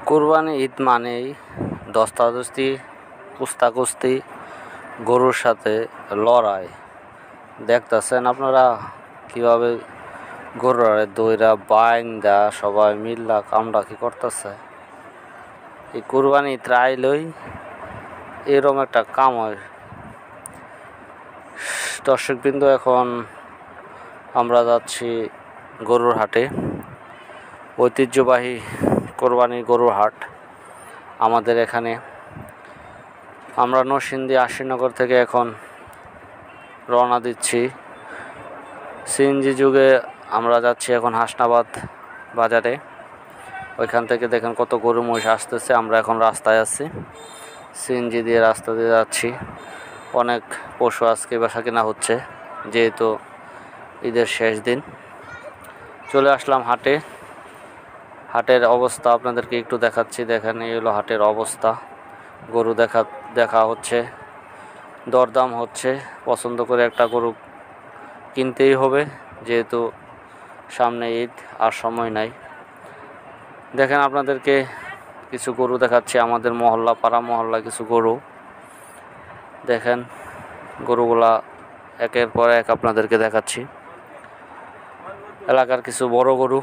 কুরবানি ঈদ মানেই ধস্তাধস্তি, কুস্তাকুস্তি, গরুর সাথে লড়াই। দেখতেছেন আপনারা কিভাবে গরুরে দইরা বাইন্দা সবাই মিল্লা কামড়া কি করতেছে। এই কুরবানি ঈদ আইলই এরকম একটা কাম হয়। দর্শকবৃন্দ, এখন আমরা যাচ্ছি গরুর হাটে, ঐতিহ্যবাহী কোরবানি গরুর হাট আমাদের এখানে। আমরা নরসিংদী আশিনগর থেকে এখন রওনা দিচ্ছি। সিএনজি যুগে আমরা যাচ্ছি এখন হাসনাবাদ বাজারে। ওইখান থেকে দেখেন কত গরু মহিষ আসতেছে। আমরা এখন রাস্তায় আছি, সিএনজি দিয়ে রাস্তা দিয়ে যাচ্ছি। অনেক পশু আজকে বেচা কেনা হচ্ছে, যেহেতু ঈদের শেষ দিন। চলে আসলাম হাটে। হাটের অবস্থা আপনাদেরকে একটু দেখাচ্ছি। দেখেন, এই হলো হাটের অবস্থা। গরু দেখা হচ্ছে, দরদাম হচ্ছে। পছন্দ করে একটা গরু কিনতেই হবে, যেহেতু সামনে ঈদ, আর সময় নাই। দেখেন, আপনাদেরকে কিছু গরু দেখাচ্ছি। আমাদের মহল্লা, পাড়া মহল্লা কিছু গরু দেখেন। গরুগুলা একের পর এক আপনাদেরকে দেখাচ্ছি। এলাকার কিছু বড় গরু,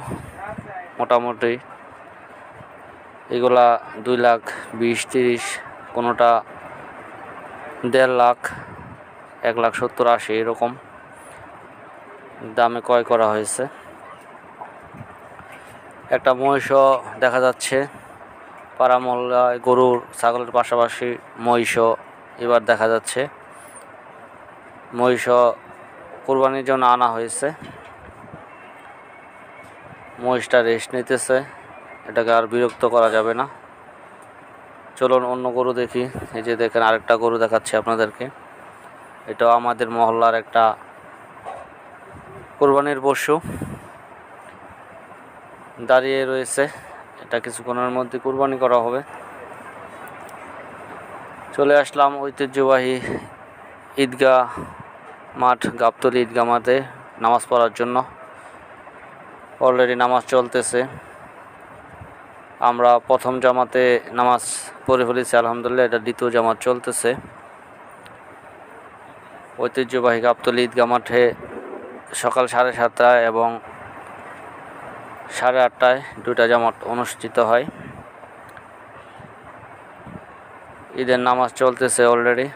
মোটামুটি এগুলা 2,20,30, কোনোটা 1.5 লাখ, 1,70,80 এরকম দামে ক্রয় করা হয়েছে। একটা মহিষও দেখা যাচ্ছে। পাড়া মহল্লায় গরুর ছাগলের পাশাপাশি মহিষও এবার দেখা যাচ্ছে। মহিষও কোরবানির জন্য আনা হয়েছে। মহিষটা রেস্ট নিতেছে, এটাকে আর বিরক্ত করা যাবে না। চলুন অন্য গরু দেখি। এই যে দেখেন, আরেকটা গরু দেখাচ্ছি আপনাদেরকে। এটাও আমাদের মহল্লার একটা কোরবানির পশু, দাঁড়িয়ে রয়েছে। এটা কিছুক্ষণের মধ্যে কোরবানি করা হবে। চলে আসলাম ঐতিহ্যবাহী ঈদগাহ মাঠ, গাবতলী ঈদগাহ মাঠে নামাজ পড়ার জন্য। অলরেডি নামাজ চলতেছে। আমরা প্রথম জামাতে নামাজ পড়ে ফেলেছি, আলহামদুলিল্লাহ। এটা দ্বিতীয় জামাত চলতেছে। ঐতিহ্যবাহী গাবতলী ঈদগাহ মাঠে সকাল 7:30টায় এবং 8:30টায় দুইটা জামাত অনুষ্ঠিত হয়। ঈদের নামাজ চলতেছে অলরেডি।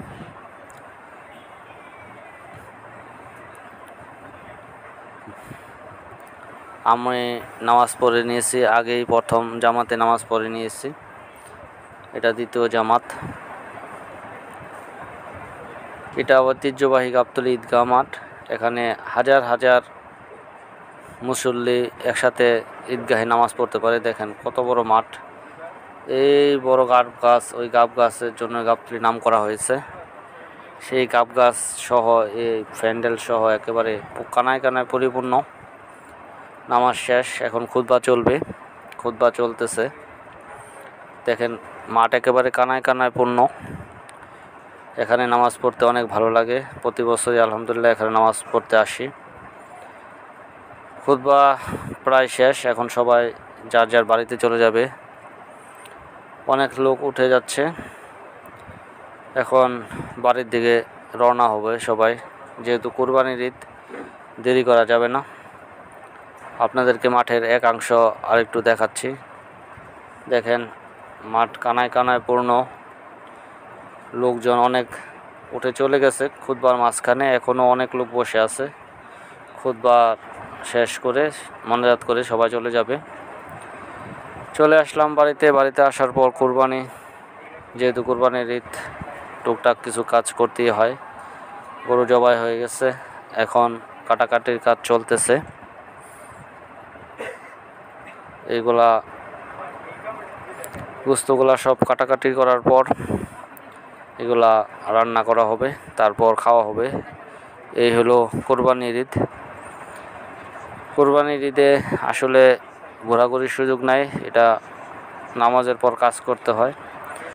আমি নামাজ পড়ে নিয়েছি, আগেই প্রথম জামাতে নামাজ পড়ে নিয়েছি। এটা দ্বিতীয় জামাত। এটা ঐতিহ্যবাহী গাবতলী ঈদগাহ মাঠ। এখানে হাজার হাজার মুসল্লি একসাথে ঈদগাহে নামাজ পড়তে পারে। দেখেন কত বড় মাঠ। এই বড় গাব গাছ, ওই গাব গাছের জন্য গাবতলী নাম করা হয়েছে। সেই গাব গাছ সহ এই প্যান্ডেল সহ একেবারে কানায় কানায় পরিপূর্ণ। নামাজ শেষ, এখন খুতবা চলবে। খুতবা চলতেছে। দেখেন, মাঠ একেবারে কানায় কানায় পূর্ণ। এখানে নামাজ পড়তে অনেক ভালো লাগে। প্রতি বছরই আলহামদুলিল্লাহ এখানে নামাজ পড়তে আসি। খুতবা প্রায় শেষ, এখন সবাই যার যার বাড়িতে চলে যাবে। অনেক লোক উঠে যাচ্ছে, এখন বাড়ির দিকে রওনা হবে সবাই। যেহেতু কুরবানির ঈদ, দেরি করা যাবে না। আপনাদেরকে মাঠের একাংশ আরেকটু দেখাচ্ছি। দেখেন, মাঠ কানায় কানায় পূর্ণ। লোকজন অনেক উঠে চলে গেছে খুতবার মাঝখানে। এখনও অনেক লোক বসে আছে। খুতবা শেষ করে, মোনাজাত করে সবাই চলে যাবে। চলে আসলাম বাড়িতে। বাড়িতে আসার পর কুরবানি, যেহেতু কুরবানির ঈদ, টুকটাক কিছু কাজ করতেই হয়। গরু জবাই হয়ে গেছে, এখন কাটাকাটির কাজ চলতেছে। এইগুলা গোস্তগুলা সব কাটাকাটি করার পর এগুলা রান্না করা হবে, তারপর খাওয়া হবে। এই হলো কোরবানির ঈদ। কোরবানির ঈদে আসলে ঘোরাঘুরির সুযোগ নাই, এটা নামাজের পর কাজ করতে হয়।